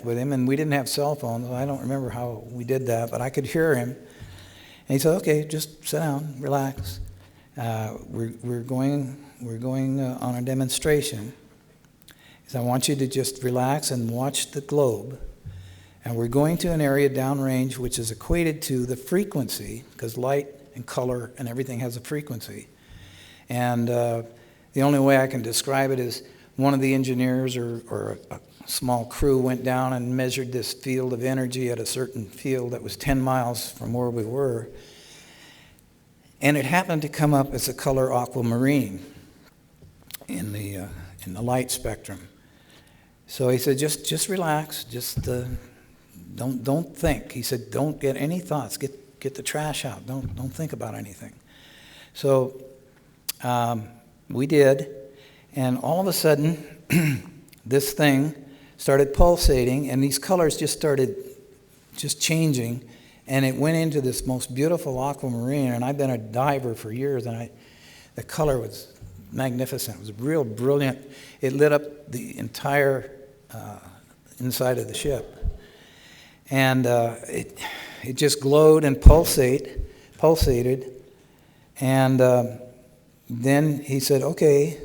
with him, and we didn't have cell phones. I don't remember how we did that, but I could hear him. And he said, "Okay, just sit down, relax. We're going on a demonstration. He said, I want you to just relax and watch the globe. And we're going to an area downrange which is equated to the frequency, because light and color and everything has a frequency. And the only way I can describe it is one of the engineers or a small crew went down and measured this field of energy at a certain field that was 10 miles from where we were. And it happened to come up as a color aquamarine in the light spectrum. So he said, just relax, just don't think. He said, don't get any thoughts. Get the trash out. Don't think about anything. So we did, and all of a sudden, this thing started pulsating, and these colors just started changing, and it went into this most beautiful aquamarine. And I've been a diver for years, and the color was magnificent. It was real brilliant. It lit up the entire inside of the ship, and it just glowed and pulsated. And then he said, "Okay."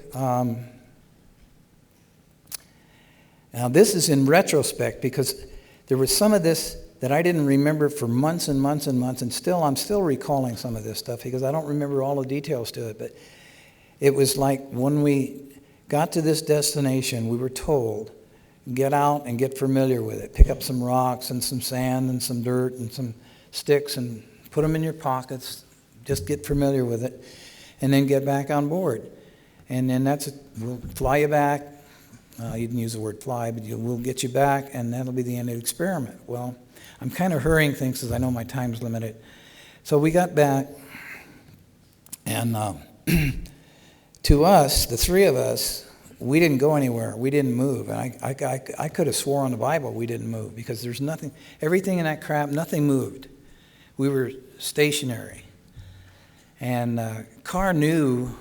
Now this is in retrospect, because there was some of this that I didn't remember for months and months and months, and I'm still recalling some of this stuff because I don't remember all the details to it. But it was like when we got to this destination, we were told, get out and get familiar with it. Pick up some rocks and some sand and some dirt and some sticks and put them in your pockets. Just get familiar with it, and then get back on board. And then we'll fly you back. You didn't use the word fly, but we'll get you back, and that'll be the end of the experiment. Well, I'm kind of hurrying things because I know my time's limited. So we got back, and to us, the three of us, we didn't go anywhere. We didn't move. And I could have swore on the Bible we didn't move, because there's nothing, everything in that crap, nothing moved. We were stationary. And Carr knew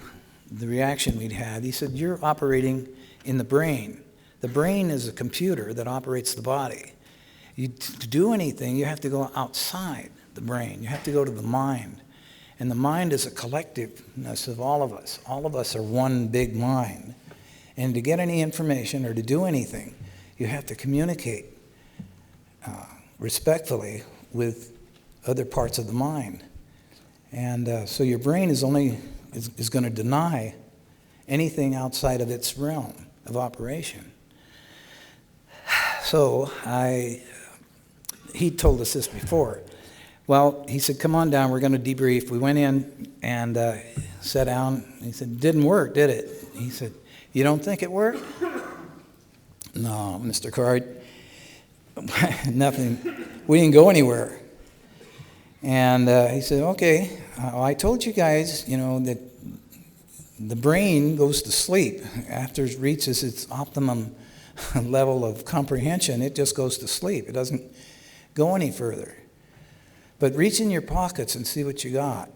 the reaction we'd had. He said, "You're operating in the brain. The brain is a computer that operates the body. To do anything, you have to go outside the brain. You have to go to the mind. And the mind is a collectiveness of all of us. All of us are one big mind. And to get any information or to do anything, you have to communicate respectfully with other parts of the mind. And so your brain is going to deny anything outside of its realm of operation." So he told us this before. Well, he said, "Come on down, we're going to debrief." We went in and sat down. He said, "Didn't work, did it?" He said, "You don't think it worked?" "No, Mr. Card, nothing. We didn't go anywhere." And he said, "Okay, I told you guys, that the brain goes to sleep. After it reaches its optimum level of comprehension, it just goes to sleep. It doesn't go any further. But reach in your pockets and see what you got."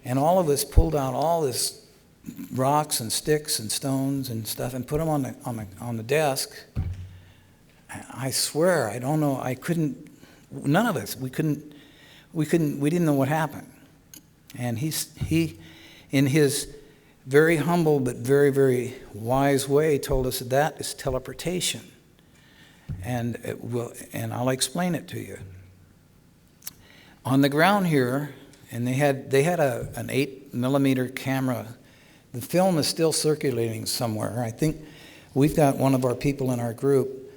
And all of us pulled out all this rocks and sticks and stones and stuff and put them on the desk. I swear, I don't know, none of us, we didn't know what happened. And he in his very humble but very, very wise way told us that is teleportation. And I'll explain it to you. On the ground here, and they had an 8mm camera. The film is still circulating somewhere. I think we've got one of our people in our group.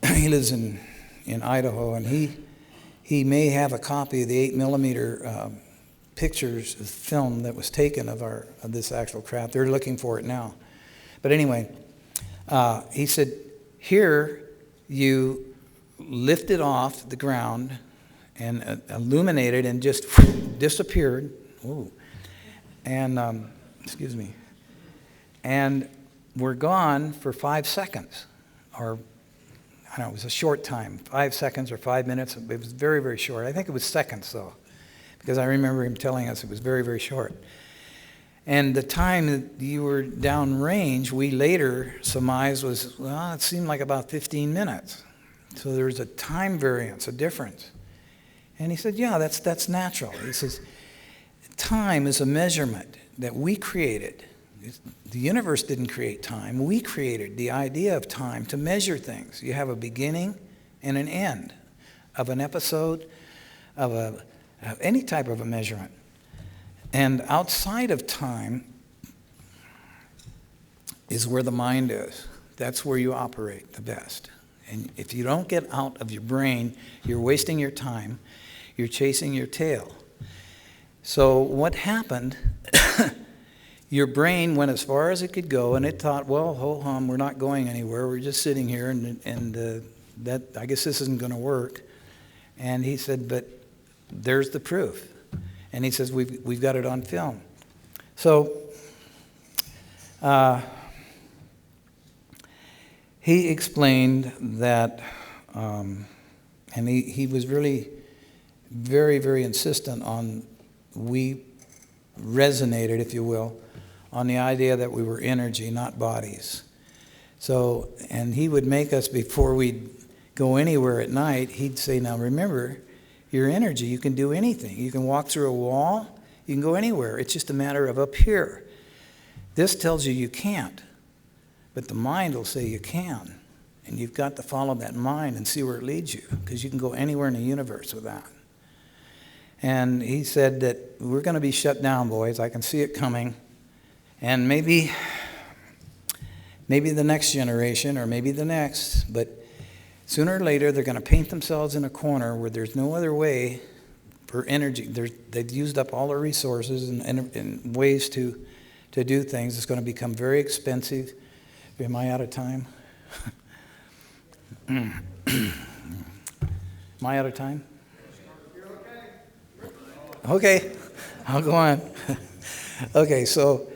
He lives in Idaho, and he may have a copy of the 8mm pictures of film that was taken of this actual craft. They're looking for it now. But anyway, he said, here you lift it off the ground and illuminated and just disappeared. Ooh. And, excuse me. And we're gone for 5 seconds, or I don't know, it was a short time, 5 seconds or 5 minutes. It was very, very short. I think it was seconds, though, because I remember him telling us it was very, very short. And the time that you were downrange, we later surmised was, well, it seemed like about 15 minutes, So there's a time variance, a difference. And he said, yeah, that's natural. He says, time is a measurement that we created. The universe didn't create time. We created the idea of time to measure things. You have a beginning and an end of an episode, of any type of a measurement. And outside of time is where the mind is. That's where you operate the best. And if you don't get out of your brain, you're wasting your time. You're chasing your tail. So what happened, your brain went as far as it could go, and it thought, well, ho-hum, we're not going anywhere. We're just sitting here, and that I guess this isn't going to work. And he said, but there's the proof. And he says, we've got it on film. So he explained that, and he was really very, very insistent on, we resonated, if you will, on the idea that we were energy, not bodies. So, and he would make us, before we'd go anywhere at night, he'd say, now remember, your energy, you can do anything. You can walk through a wall, you can go anywhere. It's just a matter of up here. This tells you you can't, but the mind will say you can. And you've got to follow that mind and see where it leads you, because you can go anywhere in the universe with that. And he said that we're going to be shut down, boys. I can see it coming. And maybe the next generation, or maybe the next, but sooner or later they're going to paint themselves in a corner where there's no other way for energy. They've used up all their resources and ways to do things. It's going to become very expensive. Am I out of time? Am I out of time? Okay, I'll go on. Okay, so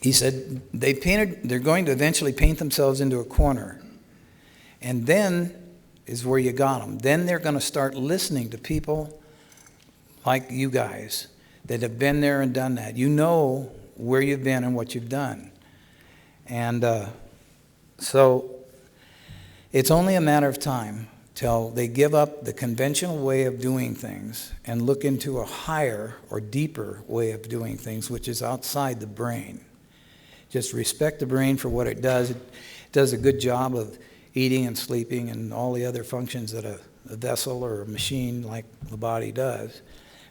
he said they're going to eventually paint themselves into a corner. And then is where you got them. Then they're going to start listening to people like you guys that have been there and done that. You know where you've been and what you've done. And so it's only a matter of time till they give up the conventional way of doing things and look into a higher or deeper way of doing things, which is outside the brain. Just respect the brain for what it does. It does a good job of eating and sleeping and all the other functions that a vessel or a machine like the body does.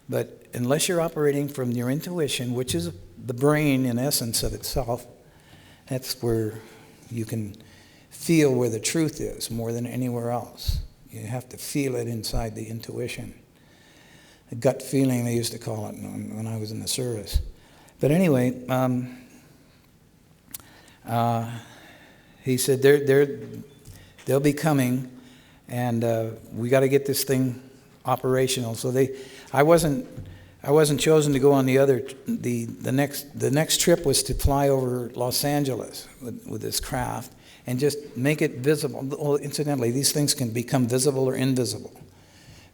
But unless you're operating from your intuition, which is the brain in essence of itself, that's where you can feel where the truth is more than anywhere else. You have to feel it inside the intuition. A gut feeling, they used to call it when I was in the service. But anyway, he said they'll be coming, and we got to get this thing operational. So I wasn't chosen to go on the next trip was to fly over Los Angeles with this craft and just make it visible. Well, incidentally, these things can become visible or invisible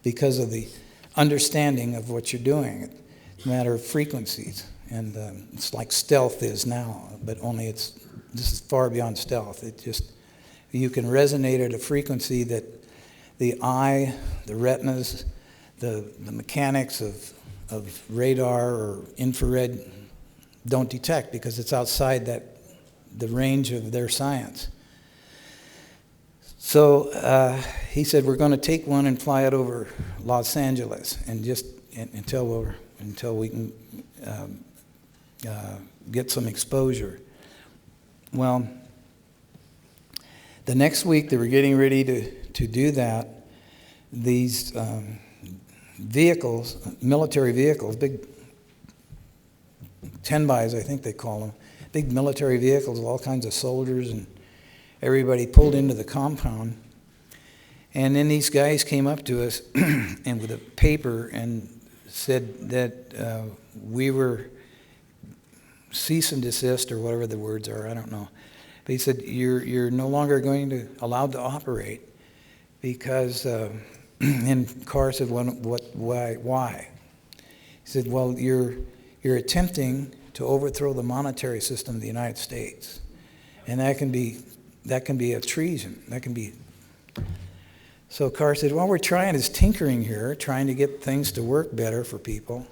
because of the understanding of what you're doing. It's a matter of frequencies, and it's like stealth is now, but only this is far beyond stealth. You can resonate at a frequency that the eye, the retinas, the mechanics of radar or infrared don't detect, because it's outside the range of their science. So he said, we're going to take one and fly it over Los Angeles, and just until we can get some exposure. Well, the next week they were getting ready to do that. These vehicles, military vehicles, big 10-bys, I think they call them, big military vehicles with all kinds of soldiers and everybody pulled into the compound. And then these guys came up to us and with a paper and said that we were cease and desist, or whatever the words are, I don't know. But he said, you're no longer allowed to operate because, and Carr said, why? He said, well, you're attempting to overthrow the monetary system of the United States. And that can be that can be a treason. That can be. So Carr said, well, we're trying is tinkering here, trying to get things to work better for people.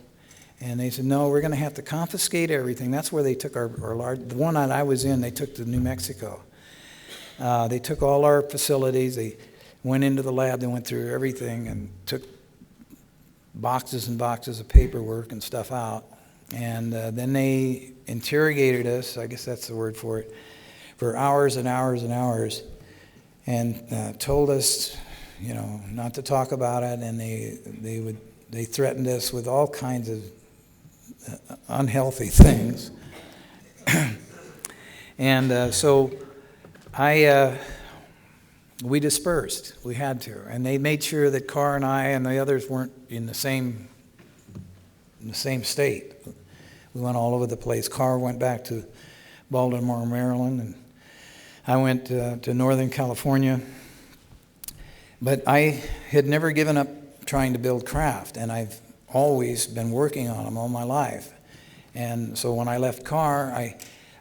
And they said, no, we're going to have to confiscate everything. That's where they took our large, the one that I was in, they took to New Mexico. They took all our facilities. They went into the lab. They went through everything and took boxes and boxes of paperwork and stuff out. And then they interrogated us, I guess that's the word for it, for hours and hours and hours, and told us, not to talk about it. And they threatened us with all kinds of unhealthy things. And so we dispersed. We had to. And they made sure that Carr and I and the others weren't in the same state. We went all over the place. Carr went back to Baltimore, Maryland, and I went to Northern California. But I had never given up trying to build craft, and I've always been working on them all my life. And so when I left Carr,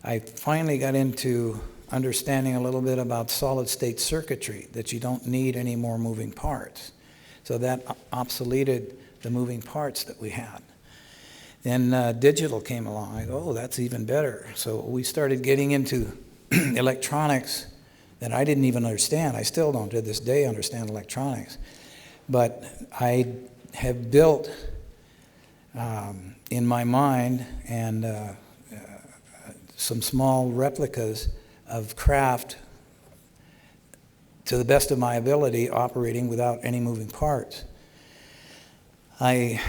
I finally got into understanding a little bit about solid-state circuitry, that you don't need any more moving parts. So that obsoleted the moving parts that we had. Then digital came along. I go, oh, that's even better. So we started getting into electronics that I didn't even understand. I still don't to this day understand electronics. But I have built in my mind and some small replicas of craft to the best of my ability, operating without any moving parts. I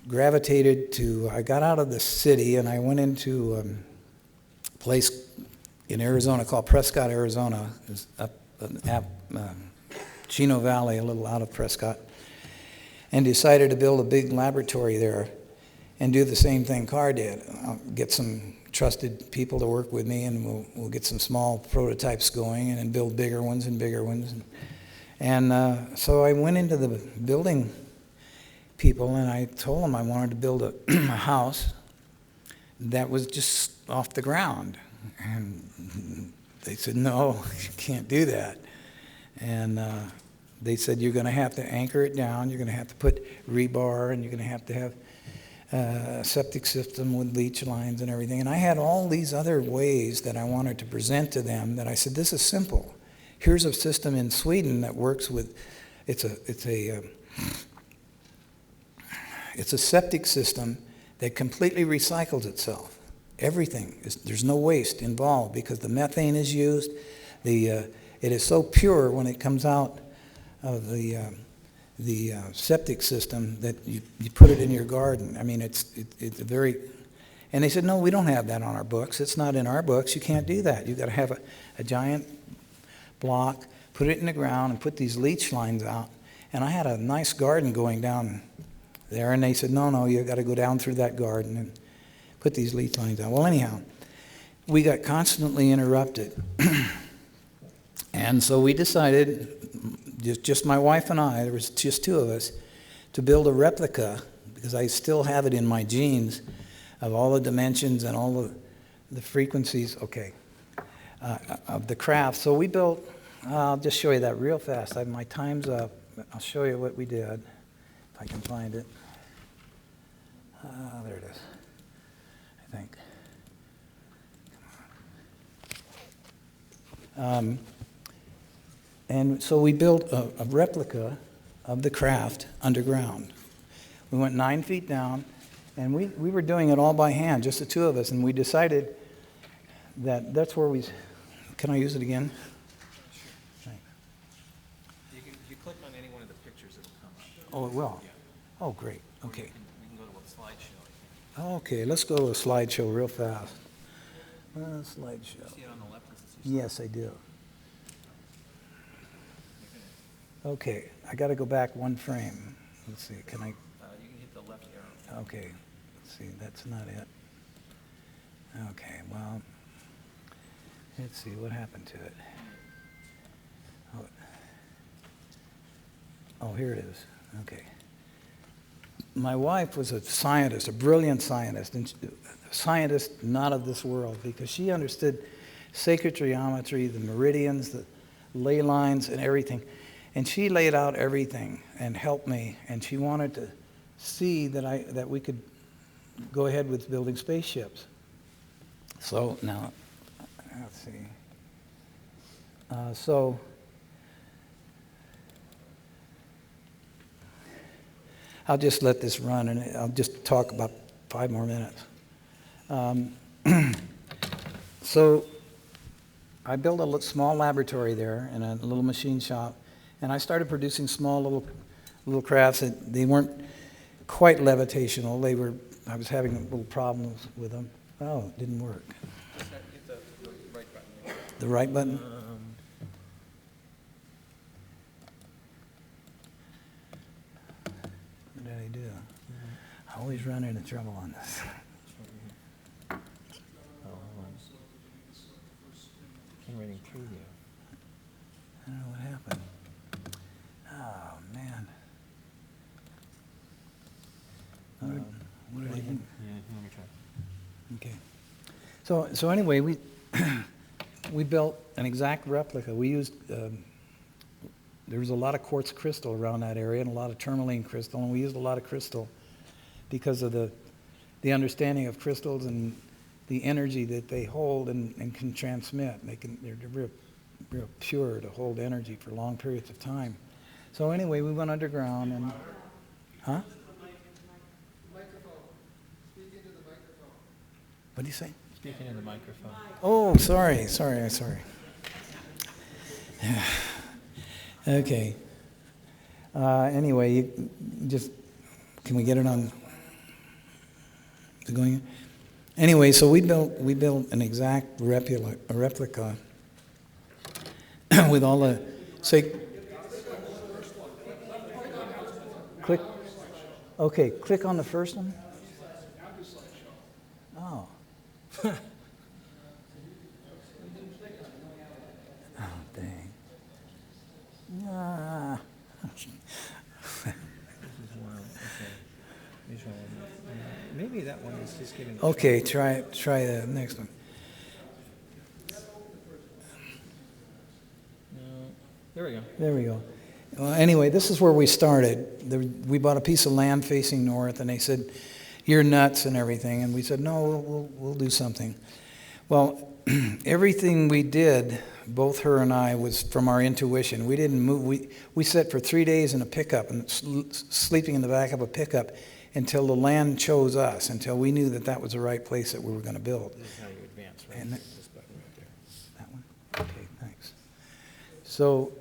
got out of the city and I went into a place in Arizona called Prescott, Arizona. It's up Chino Valley, a little out of Prescott, and decided to build a big laboratory there and do the same thing Carr did. I'll get some trusted people to work with me, and we'll get some small prototypes going and then build bigger ones and bigger ones. And so I went into the building people and I told them I wanted to build a house that was just off the ground. And they said, no, you can't do that. And they said, you're going to have to anchor it down, you're going to have to put rebar, and you're going to have a septic system with leach lines and everything. And I had all these other ways that I wanted to present to them that I said, this is simple. Here's a system in Sweden that works with, it's a septic system that completely recycles itself. Everything, there's no waste involved because the methane is used. It is so pure when it comes out of the septic system that you put it in your garden. I mean, it's a very, and they said, no, we don't have that on our books. It's not in our books. You can't do that. You've got to have a giant block, put it in the ground, and put these leach lines out. And I had a nice garden going down there, and they said, no, you've got to go down through that garden and put these leach lines out. Well, anyhow, we got constantly interrupted. And so we decided, just my wife and I, there was just two of us, to build a replica, because I still have it in my genes, of all the dimensions and all the frequencies, of the craft. So we built, I'll just show you that real fast. My time's up. I'll show you what we did, if I can find it. There it is, I think. And so we built a replica of the craft underground. We went 9 feet down, and we were doing it all by hand, just the two of us, and we decided that that's where we... Can I use it again? Sure. If you click on any one of the pictures, it'll come up. Oh, it will? Yeah. Oh, great. Okay. We can go to a slideshow. Okay, let's go to a slideshow real fast. Slideshow. You see it on the left? Yes, I do. Okay, I got to go back one frame. Let's see, can I? You can hit the left arrow. Okay, let's see, that's not it. Okay, well, let's see, what happened to it? Oh, here it is. Okay. My wife was a scientist, a brilliant scientist, and a scientist not of this world, because she understood sacred geometry, the meridians, the ley lines, and everything. And she laid out everything and helped me. And she wanted to see that we could go ahead with building spaceships. So now, let's see. So I'll just let this run, and I'll just talk about 5 more minutes. So I built a small laboratory there and a little machine shop, and I started producing small little crafts. They weren't quite levitational. I was having little problems with them. Oh, it didn't work. Hit the right button. The right button? What did I do? I always run into trouble on this. Reading preview. I don't know what happened. Oh, man. What did I do? Yeah, let me try. Okay. So anyway, we we built an exact replica. We used there was a lot of quartz crystal around that area and a lot of tourmaline crystal, and we used a lot of crystal because of the understanding of crystals and the energy that they hold and can transmit. They're real pure to hold energy for long periods of time. So anyway, we went underground and, huh? What do you say? Speaking in the microphone. Oh, sorry. Yeah. Okay. Anyway, you just, can we get it on? Is it going? Anyway, so we built an exact replica with all the, say, click. Okay, click on the first one. Oh. Oh, dang. Ah. Maybe that one is just giving. Okay, try the next one. There we go. There we go. Well, anyway, this is where we started. We bought a piece of land facing north, and they said, "You're nuts," and everything. And we said, "No, we'll do something." Well, everything we did, both her and I, was from our intuition. We didn't move. We sat for 3 days in a pickup and sleeping in the back of a pickup until the land chose us, until we knew that was the right place that we were going to build. This is how you advance, right? And This button right there. that one? Okay, thanks. So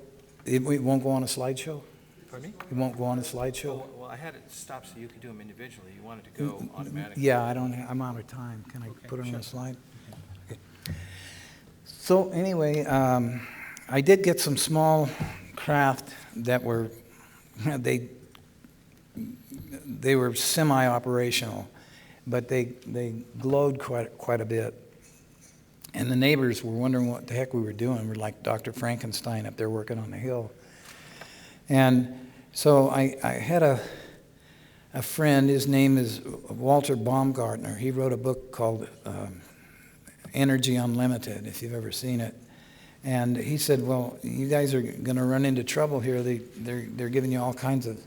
it won't go on a slideshow? Pardon me? It won't go on a slideshow? Oh, well, I had it stop so you could do them individually. You wanted to go automatically. Yeah, I'm out of time. Can I Okay, put it on sure. a slide? Okay. So anyway, I did get some small craft that were, they were semi-operational, but they glowed quite a bit. And the neighbors were wondering what the heck we were doing. We're like Dr. Frankenstein up there working on the hill. And so I had a friend, his name is Walter Baumgartner. He wrote a book called Energy Unlimited, if you've ever seen it. And he said, well, you guys are going to run into trouble here. They're giving you all kinds of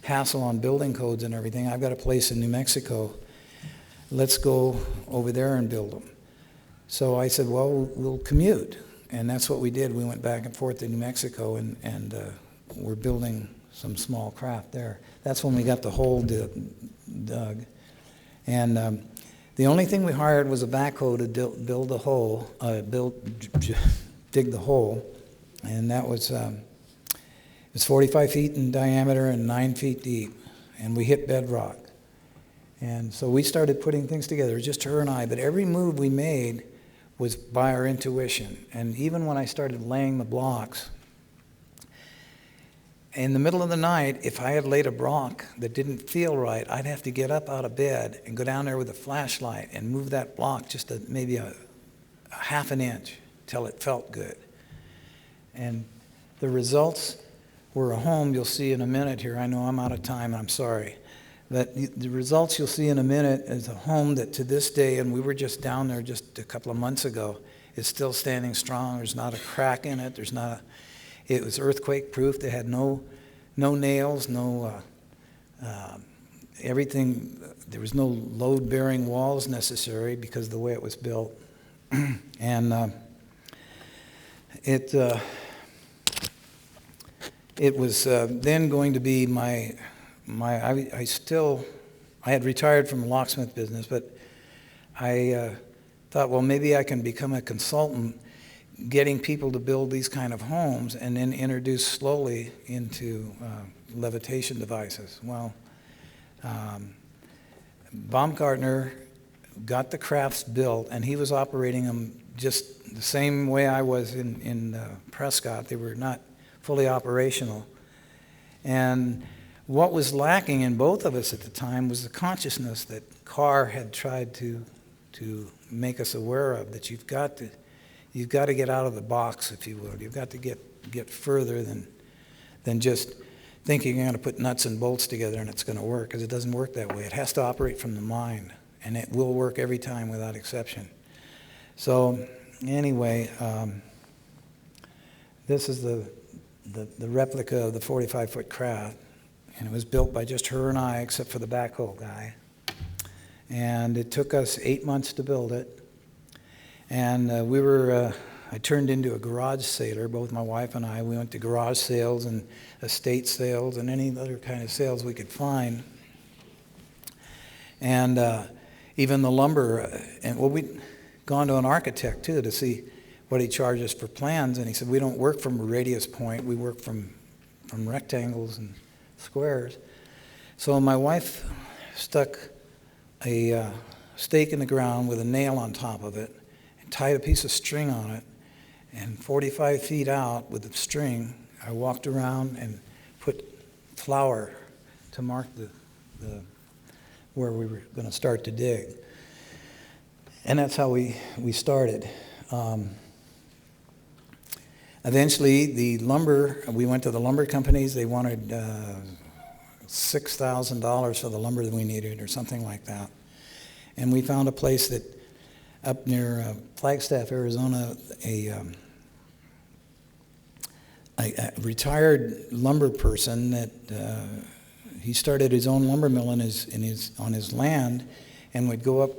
hassle on building codes and everything. I've got a place in New Mexico. Let's go over there and build them. So I said, well, we'll commute. And that's what we did. We went back and forth to New Mexico, and we're building some small craft there. That's when we got the hole dug. And the only thing we hired was a backhoe to build the hole, dig the hole. And that was, it's 45 feet in diameter and 9 feet deep. And we hit bedrock. And so we started putting things together, just her and I. But every move we made was by our intuition. And even when I started laying the blocks, in the middle of the night, if I had laid a block that didn't feel right, I'd have to get up out of bed and go down there with a flashlight and move that block just maybe a half an inch till it felt good. And the results were a home you'll see in a minute here. I know I'm out of time, I'm sorry. But the results you'll see in a minute is a home that to this day, and we were just down there just a couple of months ago, It's still standing strong. There's not a crack in it. It was earthquake proof. It had no nails, everything. There was no load-bearing walls necessary because of the way it was built. And it was then going to be I had retired from the locksmith business, but I thought, well, maybe I can become a consultant getting people to build these kind of homes and then introduce slowly into levitation devices. Well, Baumgartner got the crafts built, and he was operating them just the same way I was in Prescott. They were not fully operational. And what was lacking in both of us at the time was the consciousness that Carr had tried to make us aware of, that you've got to get out of the box, if you will. You've got to get further than just thinking you're going to put nuts and bolts together and it's going to work, because it doesn't work that way. It has to operate from the mind, and it will work every time without exception. So anyway, this is the replica of the 45-foot craft, and it was built by just her and I, except for the backhoe guy. And it took us 8 months to build it. And I turned into a garage sailor, both my wife and I. We went to garage sales and estate sales and any other kind of sales we could find. And even the lumber, we'd gone to an architect too to see what he charged us for plans, and he said, we don't work from a radius point, we work from rectangles and squares. So my wife stuck a stake in the ground with a nail on top of it and tied a piece of string on it, and 45 feet out with the string, I walked around and put flour to mark where we were going to start to dig. And that's how we started. Eventually, we went to the lumber companies. They wanted $6,000 for the lumber that we needed, or something like that. And we found a place that up near Flagstaff, Arizona, a retired lumber person that he started his own lumber mill on his land, and would go up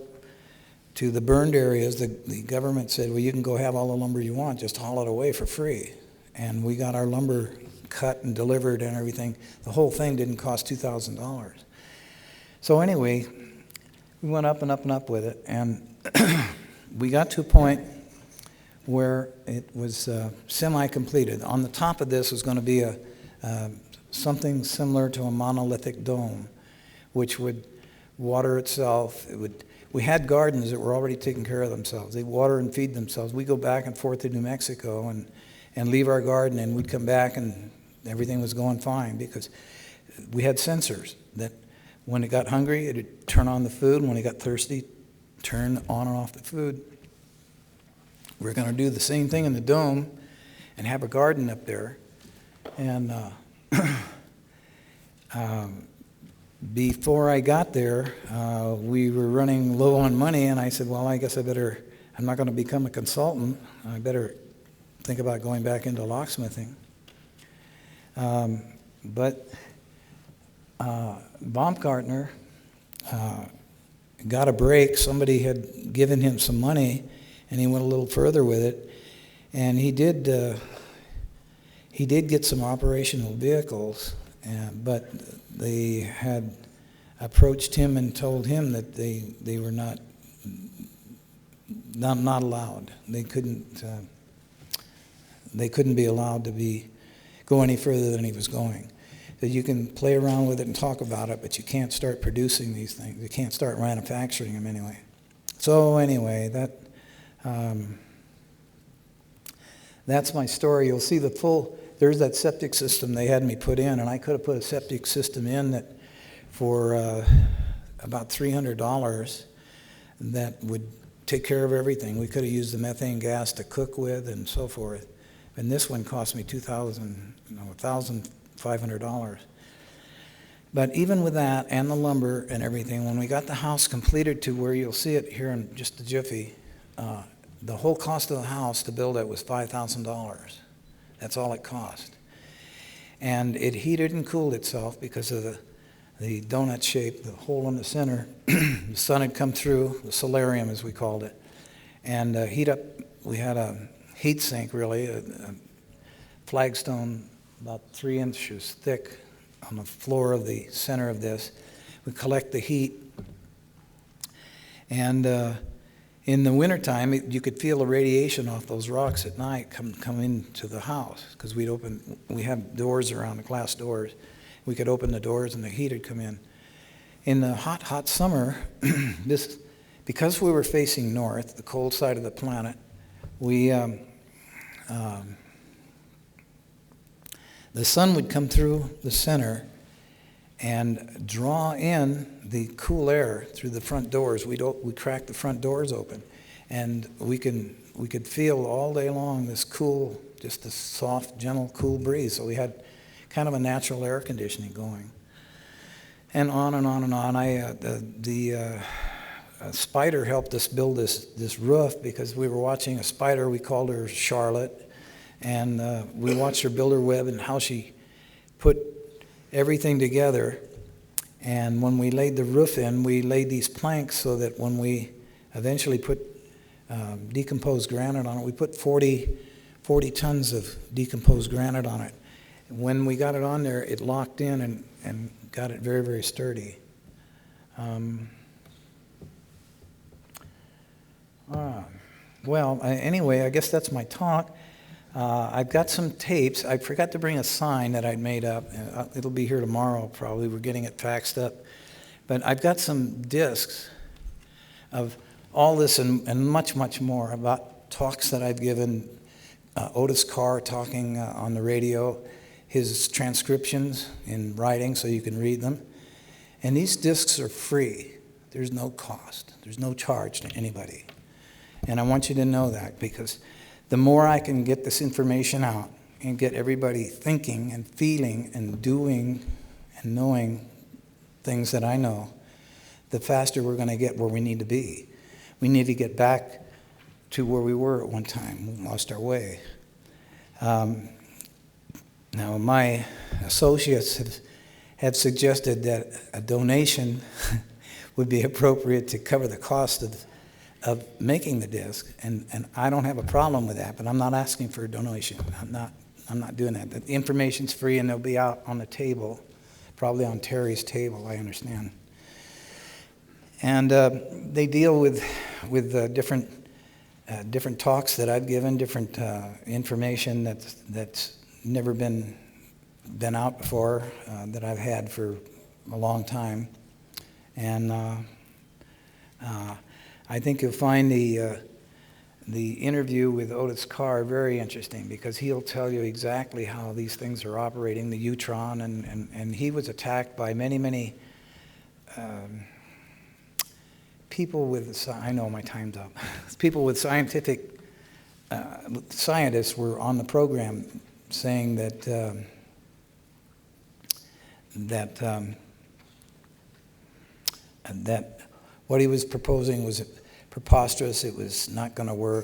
to the burned areas. The government said, well, you can go have all the lumber you want, just haul it away for free. And we got our lumber cut and delivered and everything. The whole thing didn't cost $2,000. So anyway, we went up and up and up with it, and we got to a point where it was semi-completed. On the top of this was going to be something similar to a monolithic dome, which would water itself. We had gardens that were already taking care of themselves. They water and feed themselves. We go back and forth to New Mexico and leave our garden, and we'd come back and everything was going fine, because we had sensors that when it got hungry, it would turn on the food, and when it got thirsty, turn on and off the food. We're going to do the same thing in the dome and have a garden up there. And before I got there, we were running low on money, and I said, well, I guess I'm not going to become a consultant. I better think about going back into locksmithing. But Baumgartner got a break. Somebody had given him some money, and he went a little further with it. And he did get some operational vehicles, but they had approached him and told him that they were not allowed. They couldn't be allowed to go any further than he was going. That you can play around with it and talk about it, but you can't start producing these things. You can't start manufacturing them anyway. So anyway, that's my story. You'll see there's that septic system they had me put in, and I could have put a septic system in that for about $300 that would take care of everything. We could have used the methane gas to cook with and so forth. And this one cost me $1,500. But even with that and the lumber and everything, when we got the house completed to where you'll see it here in just a jiffy, the whole cost of the house to build it was $5,000. That's all it cost. And it heated and cooled itself because of the donut shape, the hole in the center. The sun had come through, the solarium as we called it, and heat up. We had a heat sink, really, a flagstone about 3 inches thick on the floor of the center of this. We collect the heat, and in the wintertime, you could feel the radiation off those rocks at night come into the house, because we have doors around, the glass doors. We could open the doors and the heat would come in. In the hot, hot summer, because we were facing north, the cold side of the planet, the sun would come through the center and draw in the cool air through the front doors. We'd crack the front doors open, and we could feel all day long this cool, just a soft, gentle, cool breeze. So we had kind of a natural air conditioning going, and on and on and on. The spider helped us build this roof because we were watching a spider. We called her Charlotte, and we watched her build her web and how she put everything together. And when we laid the roof in, we laid these planks so that when we eventually put decomposed granite on it, we put 40 tons of decomposed granite on it. When we got it on there, it locked in and got it very, very sturdy. Anyway, I guess that's my talk. I've got some tapes. I forgot to bring a sign that I'd made up. It'll be here tomorrow, probably. We're getting it faxed up. But I've got some discs of all this and much, much more about talks that I've given. Otis Carr talking on the radio, his transcriptions in writing so you can read them. And these discs are free. There's no cost. There's no charge to anybody. And I want you to know that, because the more I can get this information out and get everybody thinking and feeling and doing and knowing things that I know, the faster we're going to get where we need to be. We need to get back to where we were at one time. We lost our way. Now, my associates have suggested that a donation would be appropriate to cover the cost of making the disc, and I don't have a problem with that, but I'm not asking for a donation. I'm not doing that. The information's free, and they'll be out on the table, probably on Terry's table, I understand. And they deal with different talks that I've given, different information that's never been out before, that I've had for a long time, and I think you'll find the interview with Otis Carr very interesting, because he'll tell you exactly how these things are operating, the Utron, and he was attacked by many people with, I know my time's up, people with scientists were on the program saying that what he was proposing was preposterous, it was not going to work.